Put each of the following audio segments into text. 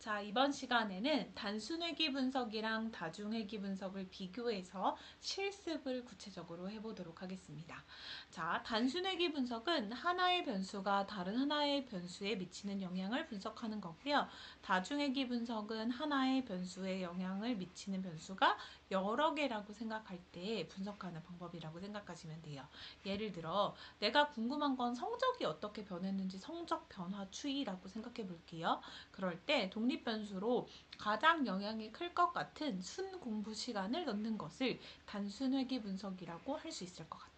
자, 이번 시간에는 단순회귀 분석이랑 다중회귀 분석을 비교해서 실습을 구체적으로 해보도록 하겠습니다. 자, 단순회귀 분석은 하나의 변수가 다른 하나의 변수에 미치는 영향을 분석하는 거고요. 다중회귀 분석은 하나의 변수에 영향을 미치는 변수가 여러 개라고 생각할 때 분석하는 방법이라고 생각하시면 돼요. 예를 들어 내가 궁금한 건 성적이 어떻게 변했는지 성적 변화 추이라고 생각해 볼게요. 그럴 때 독립변수로 가장 영향이 클 것 같은 순 공부 시간을 넣는 것을 단순회귀 분석이라고 할 수 있을 것 같아요.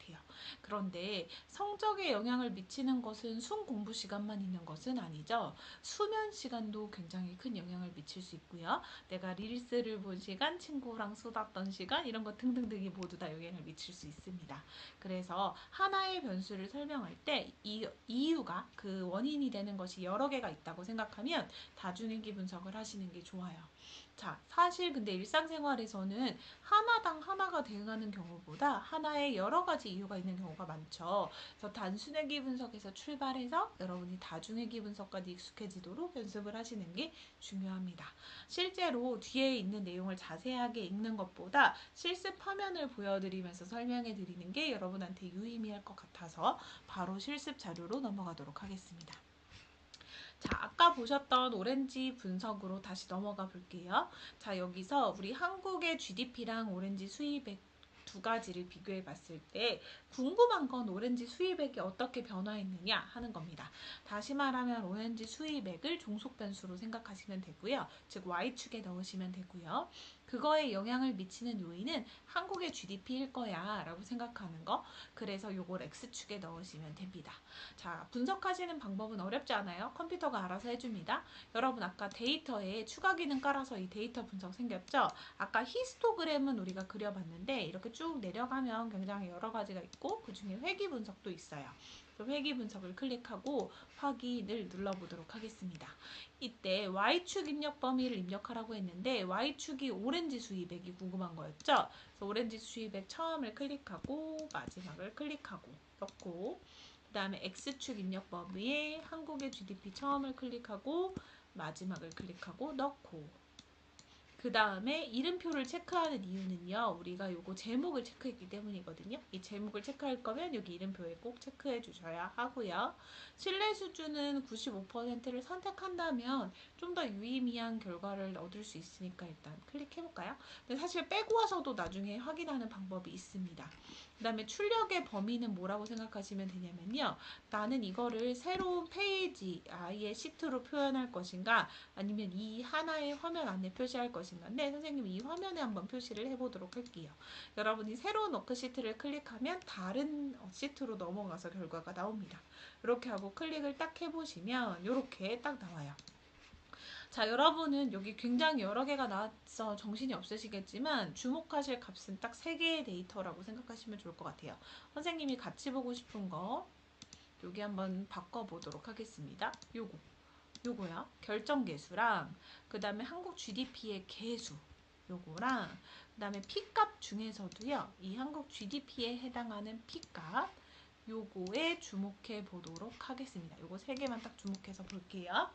그런데 성적에 영향을 미치는 것은 순 공부 시간만 있는 것은 아니죠. 수면 시간도 굉장히 큰 영향을 미칠 수 있고요. 내가 릴스를 본 시간, 친구랑 수다던 시간 이런 것 등등등이 모두 다 영향을 미칠 수 있습니다. 그래서 하나의 변수를 설명할 때 이유가 그 원인이 되는 것이 여러 개가 있다고 생각하면 다중회귀 분석을 하시는 게 좋아요. 자, 사실 근데 일상생활에서는 하나당 하나가 대응하는 경우보다 하나에 여러 가지 이유가 있는 경우가 많죠. 그래서 단순회귀 분석에서 출발해서 여러분이 다중회귀 분석까지 익숙해지도록 연습을 하시는 게 중요합니다. 실제로 뒤에 있는 내용을 자세하게 읽는 것보다 실습 화면을 보여드리면서 설명해 드리는 게 여러분한테 유의미할 것 같아서 바로 실습 자료로 넘어가도록 하겠습니다. 자, 아까 보셨던 오렌지 분석으로 다시 넘어가 볼게요. 자, 여기서 우리 한국의 GDP랑 오렌지 수입액 두 가지를 비교해 봤을 때 궁금한 건 오렌지 수입액이 어떻게 변화했느냐 하는 겁니다. 다시 말하면 오렌지 수입액을 종속 변수로 생각하시면 되고요. 즉 Y축에 넣으시면 되고요. 그거에 영향을 미치는 요인은 한국의 GDP일 거야 라고 생각하는 거. 그래서 요걸 X축에 넣으시면 됩니다. 자, 분석하시는 방법은 어렵지 않아요. 컴퓨터가 알아서 해줍니다. 여러분 아까 데이터에 추가 기능 깔아서 이 데이터 분석 생겼죠? 아까 히스토그램은 우리가 그려봤는데 이렇게 쭉 내려가면 굉장히 여러 가지가 있고 그 중에 회귀 분석도 있어요. 회귀 분석을 클릭하고 확인을 눌러보도록 하겠습니다. 이때 Y축 입력 범위를 입력하라고 했는데 Y축이 오렌지 수입액이 궁금한 거였죠? 그래서 오렌지 수입액 처음을 클릭하고 마지막을 클릭하고 넣고 그 다음에 X축 입력 범위에 한국의 GDP 처음을 클릭하고 마지막을 클릭하고 넣고 그 다음에 이름표를 체크하는 이유는요. 우리가 요거 제목을 체크했기 때문이거든요. 이 제목을 체크할 거면 여기 이름표에 꼭 체크해 주셔야 하고요. 신뢰 수준은 95%를 선택한다면 좀 더 유의미한 결과를 얻을 수 있으니까 일단 클릭해 볼까요? 근데 사실 빼고 와서도 나중에 확인하는 방법이 있습니다. 그 다음에 출력의 범위는 뭐라고 생각하시면 되냐면요. 나는 이거를 새로운 페이지, 아예 시트로 표현할 것인가 아니면 이 하나의 화면 안에 표시할 것인가인데 선생님이 이 화면에 한번 표시를 해보도록 할게요. 여러분이 새로운 워크시트를 클릭하면 다른 시트로 넘어가서 결과가 나옵니다. 이렇게 하고 클릭을 딱 해보시면 이렇게 딱 나와요. 자, 여러분은 여기 굉장히 여러 개가 나와서 정신이 없으시겠지만 주목하실 값은 딱 3개의 데이터라고 생각하시면 좋을 것 같아요. 선생님이 같이 보고 싶은 거 여기 한번 바꿔보도록 하겠습니다. 요거요. 결정계수랑 그 다음에 한국 GDP의 계수 요거랑 그 다음에 P값 중에서도요. 이 한국 GDP에 해당하는 P값 요거에 주목해 보도록 하겠습니다. 요거 3개만 딱 주목해서 볼게요.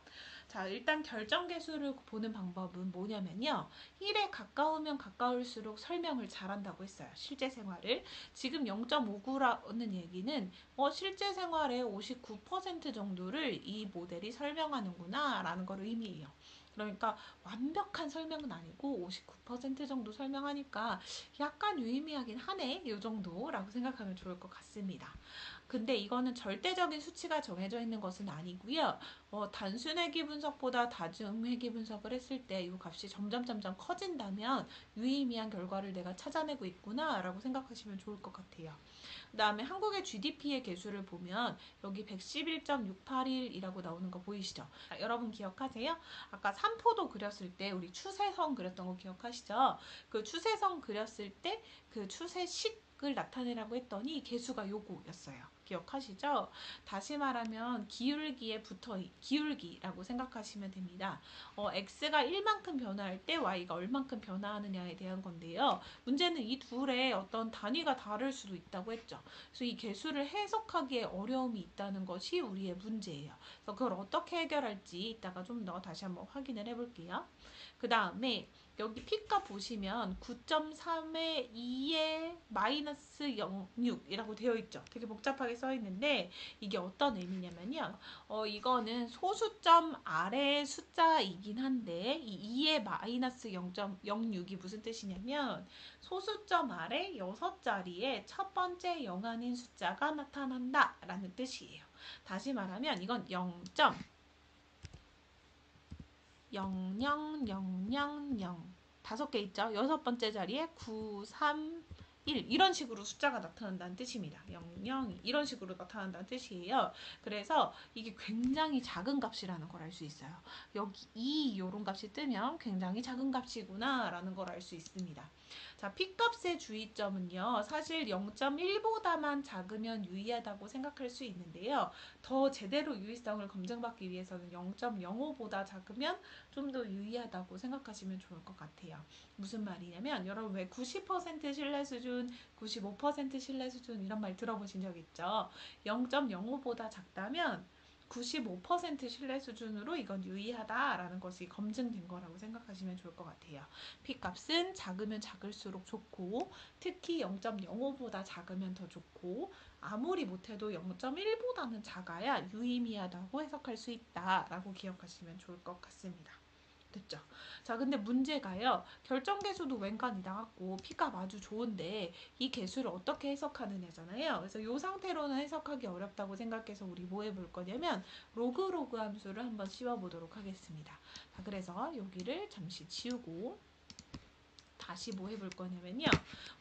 자, 일단 결정계수를 보는 방법은 뭐냐면요. 1에 가까우면 가까울수록 설명을 잘한다고 했어요. 실제 생활을. 지금 0.59라는 얘기는 실제 생활의 59% 정도를 이 모델이 설명하는구나 라는 걸 의미해요. 그러니까 완벽한 설명은 아니고 59% 정도 설명하니까 약간 유의미하긴 하네 이 정도라고 생각하면 좋을 것 같습니다. 근데 이거는 절대적인 수치가 정해져 있는 것은 아니고요. 단순회귀 분석보다 다중회귀 분석을 했을 때 이 값이 점점 커진다면 유의미한 결과를 내가 찾아내고 있구나 라고 생각하시면 좋을 것 같아요. 그 다음에 한국의 GDP의 개수를 보면 여기 111.681이라고 나오는 거 보이시죠? 여러분 기억하세요? 아까 삼포도 그렸을 때 우리 추세선 그렸던 거 기억하시죠? 그 추세선 그렸을 때 그 추세 각을 나타내라고 했더니 개수가 요거였어요. 기억하시죠? 다시 말하면 기울기라고 생각하시면 됩니다. x가 1만큼 변화할 때 y가 얼만큼 변화하느냐에 대한 건데요. 문제는 이 둘의 어떤 단위가 다를 수도 있다고 했죠. 그래서 이 개수를 해석하기에 어려움이 있다는 것이 우리의 문제예요. 그래서 그걸 어떻게 해결할지 이따가 좀 더 다시 한번 확인을 해볼게요. 그 다음에 여기 P값 보시면 9.3에 2에 마이너스 0.6이라고 되어 있죠. 되게 복잡하게 써 있는데 이게 어떤 의미냐면요. 이거는 소수점 아래의 숫자이긴 한데 이 2에 마이너스 0.06이 무슨 뜻이냐면 소수점 아래 6자리에 첫 번째 0 아닌 숫자가 나타난다 라는 뜻이에요. 다시 말하면 이건 0.00000 다섯 개 있죠. 여섯 번째 자리에 9, 3, 1 이런 식으로 숫자가 나타난다는 뜻입니다. 0, 0 이런 식으로 나타난다는 뜻이에요. 그래서 이게 굉장히 작은 값이라는 걸 알 수 있어요. 여기 2 이런 값이 뜨면 굉장히 작은 값이구나 라는 걸 알 수 있습니다. 자, P값의 주의점은요. 사실 0.1보다만 작으면 유의하다고 생각할 수 있는데요. 더 제대로 유의성을 검증받기 위해서는 0.05보다 작으면 좀 더 유의하다고 생각하시면 좋을 것 같아요. 무슨 말이냐면 여러분 왜 90% 신뢰 수준, 95% 신뢰 수준 이런 말 들어보신 적 있죠? 0.05보다 작다면 95% 신뢰 수준으로 이건 유의하다라는 것이 검증된 거라고 생각하시면 좋을 것 같아요. P값은 작으면 작을수록 좋고 특히 0.05보다 작으면 더 좋고 아무리 못해도 0.1보다는 작아야 유의미하다고 해석할 수 있다라고 기억하시면 좋을 것 같습니다. 됐죠? 자, 근데 문제가요. 결정계수도 웬간이 나왔고 P값 아주 좋은데 이 계수를 어떻게 해석하느냐잖아요. 그래서 이 상태로는 해석하기 어렵다고 생각해서 우리 뭐 해볼 거냐면 로그 함수를 한번 씌워보도록 하겠습니다. 자, 그래서 여기를 잠시 지우고 다시 뭐 해볼 거냐면요.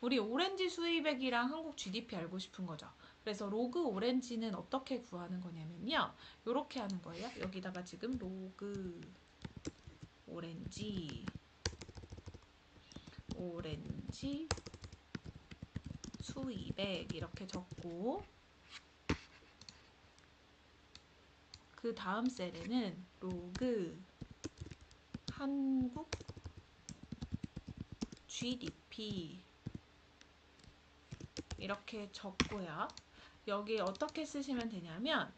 우리 오렌지 수입액이랑 한국 GDP 알고 싶은 거죠. 그래서 로그 오렌지는 어떻게 구하는 거냐면요. 이렇게 하는 거예요. 여기다가 지금 로그 오렌지 수입액 이렇게 적고 그 다음 셀에는 로그 한국 GDP 이렇게 적고요. 여기 어떻게 쓰시면 되냐면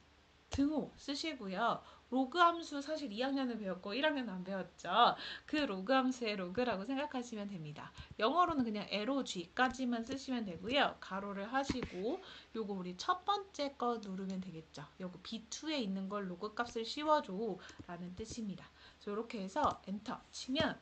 등호 쓰시고요. 로그 함수 사실 2학년은 배웠고 1학년은 안 배웠죠. 그 로그 함수의 로그라고 생각하시면 됩니다. 영어로는 그냥 LOG까지만 쓰시면 되고요. 가로를 하시고 요거 우리 첫 번째 거 누르면 되겠죠. 요거 B2에 있는 걸 로그 값을 씌워줘 라는 뜻입니다. 이렇게 해서 엔터 치면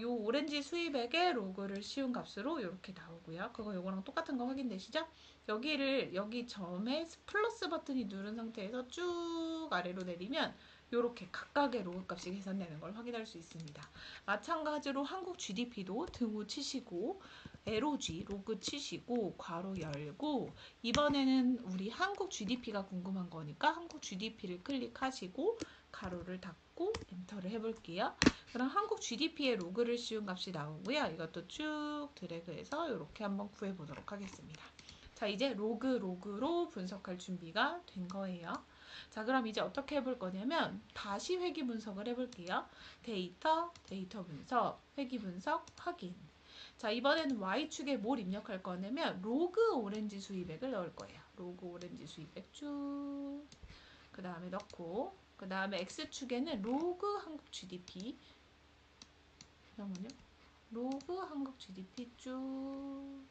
요 오렌지 수입액의 로그를 씌운 값으로 이렇게 나오고요. 그거 요거랑 똑같은 거 확인되시죠? 여기 점에 플러스 버튼이 누른 상태에서 쭉 아래로 내리면 이렇게 각각의 로그 값이 계산되는 걸 확인할 수 있습니다. 마찬가지로 한국 GDP도 등호 치시고 LOG 로그 치시고 괄호 열고 이번에는 우리 한국 GDP가 궁금한 거니까 한국 GDP를 클릭하시고 가로를 닫고 엔터를 해볼게요. 그럼 한국 GDP의 로그를 씌운 값이 나오고요. 이것도 쭉 드래그해서 이렇게 한번 구해보도록 하겠습니다. 자, 이제 로그로 분석할 준비가 된 거예요. 자, 그럼 이제 어떻게 해볼 거냐면 다시 회귀 분석을 해볼게요. 데이터 분석, 회귀 분석, 확인. 자, 이번에는 Y축에 뭘 입력할 거냐면 로그 오렌지 수입액을 넣을 거예요. 로그 오렌지 수입액 쭉. 그 다음에 넣고 그 다음에 X축에는 로그 한국 GDP 잠깐만요. 로그 한국 GDP 쭉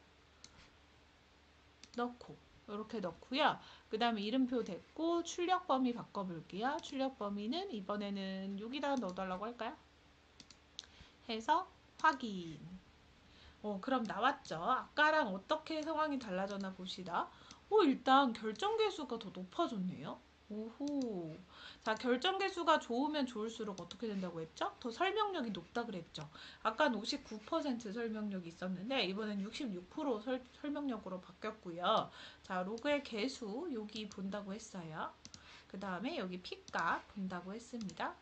넣고 이렇게 넣고요. 그 다음에 이름표 됐고 출력 범위 바꿔볼게요. 출력 범위는 이번에는 여기다 넣어달라고 할까요? 해서 확인. 그럼 나왔죠. 아까랑 어떻게 상황이 달라졌나 봅시다. 일단 결정계수가 더 높아졌네요. 오호. 자, 결정계수가 좋으면 좋을수록 어떻게 된다고 했죠? 더 설명력이 높다 그랬죠. 아까는 59% 설명력이 있었는데 이번엔 66% 설명력으로 바뀌었고요. 자, 로그의 개수 여기 본다고 했어요. 그 다음에 여기 P값 본다고 했습니다.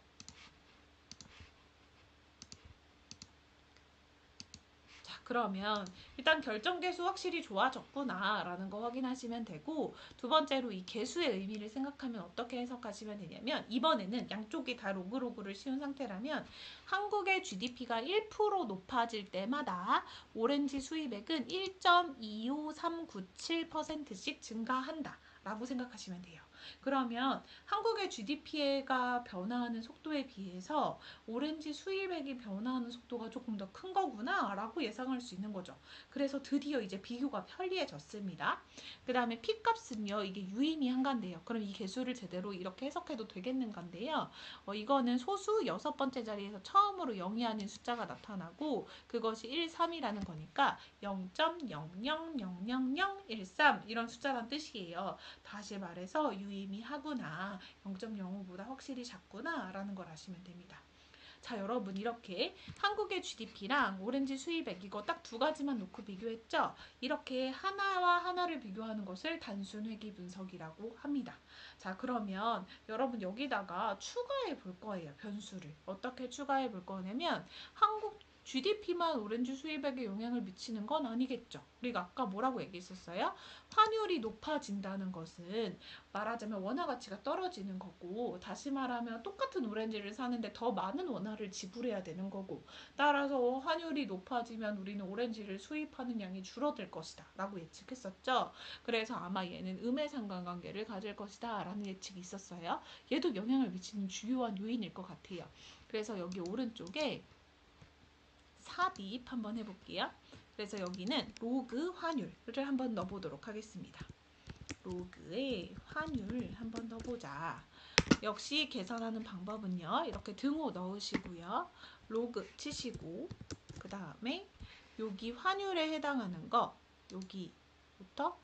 그러면 일단 결정계수 확실히 좋아졌구나 라는 거 확인하시면 되고, 두 번째로 이 계수의 의미를 생각하면 어떻게 해석하시면 되냐면, 이번에는 양쪽이 다 로그로그를 씌운 상태라면 한국의 GDP가 1% 높아질 때마다 오렌지 수입액은 1.25397%씩 증가한다 라고 생각하시면 돼요. 그러면 한국의 GDP가 변화하는 속도에 비해서 오렌지 수입액이 변화하는 속도가 조금 더 큰 거구나 라고 예상할 수 있는 거죠. 그래서 드디어 이제 비교가 편리해졌습니다. 그 다음에 P값은요, 이게 유의미한가인데요. 그럼 이 개수를 제대로 이렇게 해석해도 되겠는가인데요. 이거는 소수 6번째 자리에서 처음으로 0이 아닌 숫자가 나타나고, 그것이 1, 3이라는 거니까 0.000013 이런 숫자란 뜻이에요. 다시 말해서 유의미하구나, 0.05보다 확실히 작구나 라는 걸 아시면 됩니다. 자, 여러분, 이렇게 한국의 GDP랑 오렌지 수입액 이거 딱 두 가지만 놓고 비교했죠? 이렇게 하나와 하나를 비교하는 것을 단순 회귀 분석이라고 합니다. 자, 그러면 여러분 여기다가 추가해 볼 거예요. 변수를. 어떻게 추가해 볼 거냐면, 한국 GDP만 오렌지 수입액에 영향을 미치는 건 아니겠죠. 우리가 아까 뭐라고 얘기했었어요? 환율이 높아진다는 것은 말하자면 원화 가치가 떨어지는 거고, 다시 말하면 똑같은 오렌지를 사는데 더 많은 원화를 지불해야 되는 거고, 따라서 환율이 높아지면 우리는 오렌지를 수입하는 양이 줄어들 것이다 라고 예측했었죠. 그래서 아마 얘는 음의 상관관계를 가질 것이다 라는 예측이 있었어요. 얘도 영향을 미치는 주요한 요인일 것 같아요. 그래서 여기 오른쪽에 삽입 한번 해볼게요. 그래서 여기는 로그 환율을 한번 넣어보도록 하겠습니다. 로그의 환율 한번 넣어보자. 역시 계산하는 방법은요, 이렇게 등호 넣으시고요, 로그 치시고, 그 다음에 여기 환율에 해당하는 거 여기부터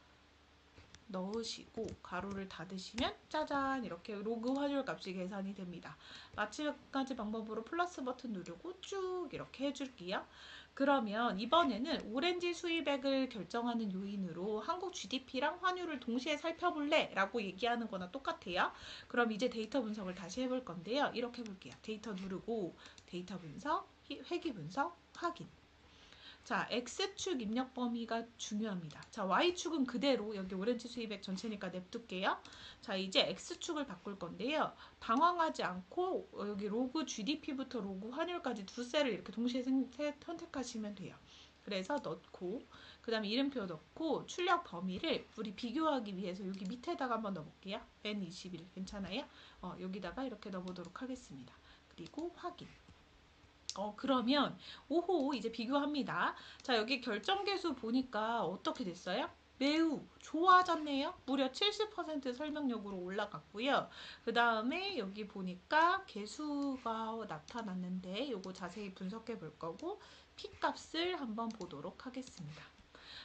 넣으시고 가로를 닫으시면 짜잔, 이렇게 로그 환율 값이 계산이 됩니다. 마찬가지 방법으로 플러스 버튼 누르고 쭉 이렇게 해줄게요. 그러면 이번에는 오렌지 수입액을 결정하는 요인으로 한국 GDP랑 환율을 동시에 살펴볼래? 라고 얘기하는 거나 똑같아요. 그럼 이제 데이터 분석을 다시 해볼 건데요. 이렇게 해볼게요. 데이터 누르고 데이터 분석, 회귀 분석, 확인. 자, X축 입력 범위가 중요합니다. 자, Y축은 그대로 여기 오렌지 수입액 전체니까 냅둘게요. 자, 이제 X축을 바꿀 건데요. 당황하지 않고 여기 로그 GDP부터 로그 환율까지 두 셀을 이렇게 동시에 선택하시면 돼요. 그래서 넣고, 그 다음에 이름표 넣고, 출력 범위를 우리 비교하기 위해서 여기 밑에다가 한번 넣어볼게요. N21 괜찮아요? 여기다가 이렇게 넣어보도록 하겠습니다. 그리고 확인. 그러면 오호, 이제 비교합니다. 자, 여기 결정계수 보니까 어떻게 됐어요? 매우 좋아졌네요. 무려 70% 설명력으로 올라갔고요. 그 다음에 여기 보니까 개수가 나타났는데 요거 자세히 분석해 볼 거고, P값을 한번 보도록 하겠습니다.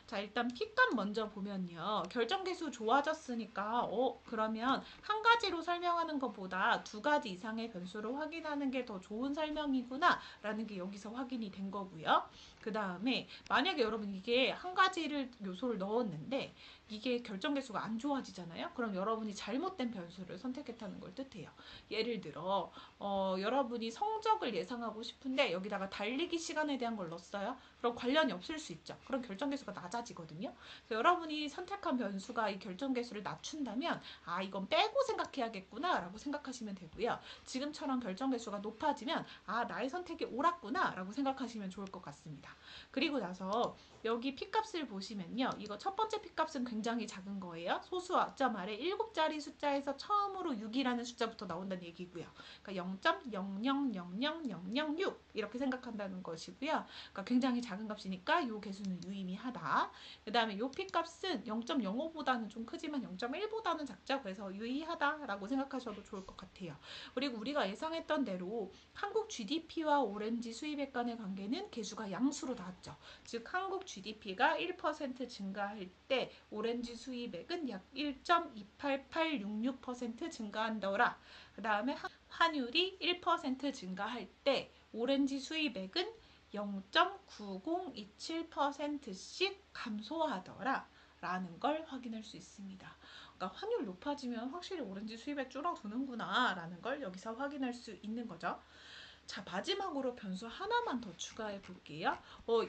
자, 일단 P값 먼저 보면요. 결정계수 좋아졌으니까 그러면 한 가지로 설명하는 것보다 두 가지 이상의 변수를 확인하는 게 더 좋은 설명이구나 라는 게 여기서 확인이 된 거고요. 그 다음에 만약에 여러분 이게 한 가지를 요소를 넣었는데 이게 결정계수가 안 좋아지잖아요. 그럼 여러분이 잘못된 변수를 선택했다는 걸 뜻해요. 예를 들어 여러분이 성적을 예상하고 싶은데 여기다가 달리기 시간에 대한 걸 넣었어요. 그럼 관련이 없을 수 있죠. 그럼 결정계수가 낮아지거든요. 그래서 여러분이 선택한 변수가 이 결정계수를 낮춘다면 이건 빼고 생각해야겠구나 라고 생각하시면 되고요. 지금처럼 결정계수가 높아지면 나의 선택이 옳았구나 라고 생각하시면 좋을 것 같습니다. 그리고 나서 여기 P값을 보시면요. 이거 첫 번째 P값은 굉장히 작은 거예요. 소수 앞점 아래 7자리 숫자에서 처음으로 6이라는 숫자부터 나온다는 얘기고요. 그러니까 0.0000006 이렇게 생각한다는 것이고요. 그러니까 굉장히 작은 값이니까 이 개수는 유의미하다. 그 다음에 이 P값은 0.05보다는 좀 크지만 0.1보다는 작죠. 그래서 유의하다라고 생각하셔도 좋을 것 같아요. 그리고 우리가 예상했던 대로 한국 GDP와 오렌지 수입액 간의 관계는 개수가 양수로 나왔죠. 즉 한국 GDP가 1% 증가할 때 오렌지 수입액은 약 1.28866% 증가한다더라. 그 다음에 환율이 1% 증가할 때 오렌지 수입액은 0.9027%씩 감소하더라 라는 걸 확인할 수 있습니다. 그러니까 환율 높아지면 확실히 오렌지 수입액 줄어드는구나 라는 걸 여기서 확인할 수 있는 거죠. 자, 마지막으로 변수 하나만 더 추가해 볼게요.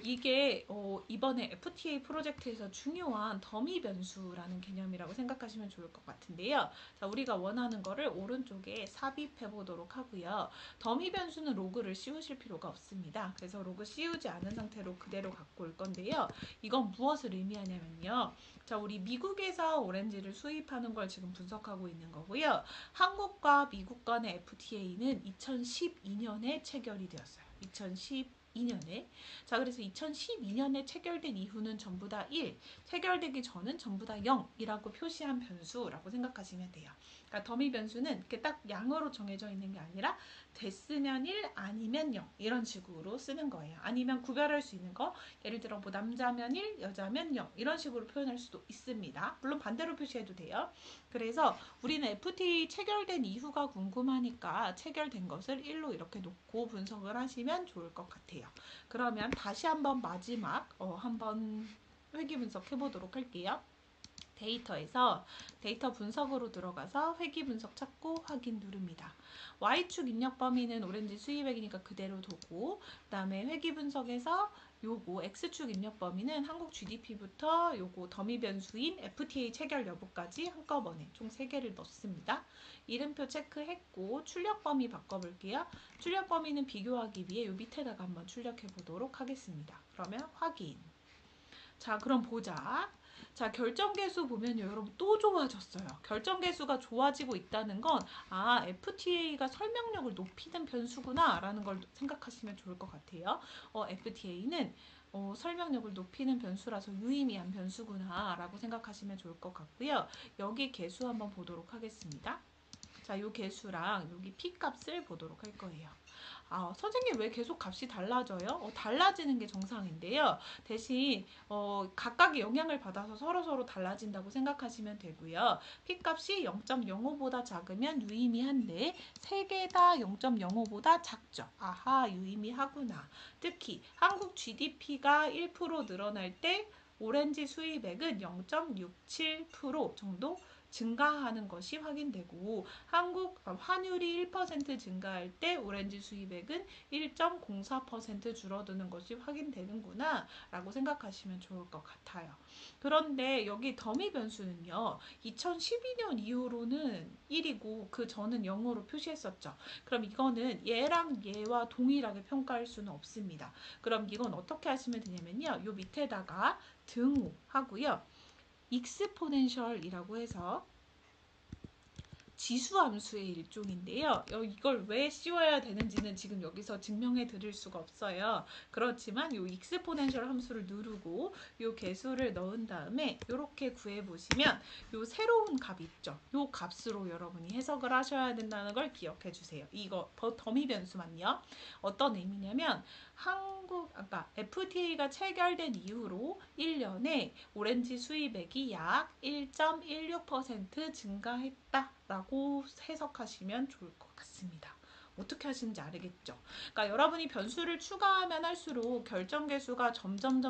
이게 이번에 FTA 프로젝트에서 중요한 더미 변수라는 개념이라고 생각하시면 좋을 것 같은데요. 자, 우리가 원하는 거를 오른쪽에 삽입해 보도록 하고요. 더미 변수는 로그를 씌우실 필요가 없습니다. 그래서 로그 씌우지 않은 상태로 그대로 갖고 올 건데요. 이건 무엇을 의미하냐면요. 자, 우리 미국에서 오렌지를 수입하는 걸 지금 분석하고 있는 거고요. 한국과 미국 간의 FTA는 2012년에 체결이 되었어요. 2012년에. 자, 그래서 2012년에 체결된 이후는 전부 다 1, 체결되기 전은 전부 다 0이라고 표시한 변수라고 생각하시면 돼요. 그러니까 더미 변수는 이렇게 딱 양으로 정해져 있는 게 아니라 됐으면 1, 아니면 0 이런 식으로 쓰는 거예요. 아니면 구별할 수 있는 거, 예를 들어 뭐 남자면 1, 여자면 0 이런 식으로 표현할 수도 있습니다. 물론 반대로 표시해도 돼요. 그래서 우리는 FTA 체결된 이유가 궁금하니까 체결된 것을 1로 이렇게 놓고 분석을 하시면 좋을 것 같아요. 그러면 다시 한번 마지막 한번 회귀 분석해 보도록 할게요. 데이터에서 데이터 분석으로 들어가서 회귀 분석 찾고 확인 누릅니다. Y축 입력 범위는 오렌지 수입액이니까 그대로 두고, 그 다음에 회귀 분석에서 요거 X축 입력 범위는 한국 GDP부터 요거 더미 변수인 FTA 체결 여부까지 한꺼번에 총 3개를 넣습니다. 이름표 체크했고 출력 범위 바꿔볼게요. 출력 범위는 비교하기 위해 요 밑에다가 한번 출력해 보도록 하겠습니다. 그러면 확인. 자, 그럼 보자. 자, 결정계수 보면요, 여러분 또 좋아졌어요. 결정계수가 좋아지고 있다는 건 FTA가 설명력을 높이는 변수구나 라는 걸 생각하시면 좋을 것 같아요. FTA는 설명력을 높이는 변수라서 유의미한 변수구나 라고 생각하시면 좋을 것 같고요. 여기 계수 한번 보도록 하겠습니다. 자, 요 계수랑 여기 P 값을 보도록 할 거예요. 선생님 왜 계속 값이 달라져요? 달라지는 게 정상인데요. 대신 각각의 영향을 받아서 서로서로 달라진다고 생각하시면 되고요. P값이 0.05보다 작으면 유의미한데 3개 다 0.05보다 작죠. 아하, 유의미하구나. 특히 한국 GDP가 1% 늘어날 때 오렌지 수입액은 0.67% 정도 증가하는 것이 확인되고, 한국 환율이 1% 증가할 때 오렌지 수입액은 1.04% 줄어드는 것이 확인되는구나 라고 생각하시면 좋을 것 같아요. 그런데 여기 더미 변수는요, 2012년 이후로는 1이고 그 전은 0으로 표시했었죠. 그럼 이거는 얘랑 얘와 동일하게 평가할 수는 없습니다. 그럼 이건 어떻게 하시면 되냐면요, 요 밑에다가 등호하고요, 익스포넨셜이라고 해서 지수함수의 일종인데요. 이걸 왜 씌워야 되는지는 지금 여기서 증명해 드릴 수가 없어요. 그렇지만 이 익스포넨셜 함수를 누르고 이 개수를 넣은 다음에 이렇게 구해보시면 이 새로운 값 있죠. 이 값으로 여러분이 해석을 하셔야 된다는 걸 기억해 주세요. 이거 더미 변수만요. 어떤 의미냐면 아까 FTA가 체결된 이후로 1년에 오렌지 수입액이 약 1.16% 증가했다 라고 해석하시면 좋을 것 같습니다. 어떻게 하시는지 알겠죠? 그러니까 여러분이 변수를 추가하면 할수록 결정계수가 점점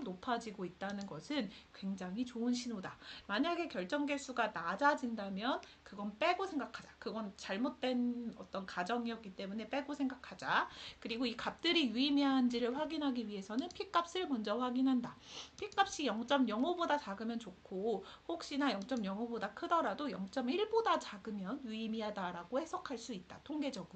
높아지고 있다는 것은 굉장히 좋은 신호다. 만약에 결정계수가 낮아진다면 그건 빼고 생각하자. 그건 잘못된 어떤 가정이었기 때문에 빼고 생각하자. 그리고 이 값들이 유의미한지를 확인하기 위해서는 P값을 먼저 확인한다. P값이 0.05보다 작으면 좋고, 혹시나 0.05보다 크더라도 0.1보다 작으면 유의미하다라고 해석할 수 있다. 통계적으로.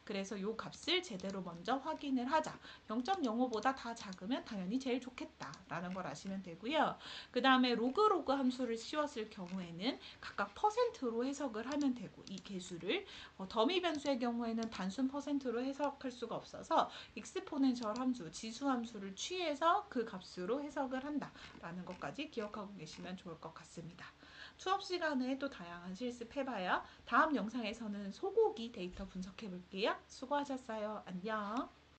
그래서 이 값을 제대로 먼저 확인을 하자. 0.05보다 다 작으면 당연히 제일 좋겠다라는 걸 아시면 되고요. 그 다음에 로그 함수를 씌웠을 경우에는 각각 퍼센트로 해석을 하면 되고, 이 개수를 더미 변수의 경우에는 단순 퍼센트로 해석할 수가 없어서 익스포넨셜 함수, 지수 함수를 취해서 그 값으로 해석을 한다라는 것까지 기억하고 계시면 좋을 것 같습니다. 수업 시간에 또 다양한 실습해봐요. 다음 영상에서는 소고기 데이터 분석해 볼게요. 수고하셨어요. 안녕.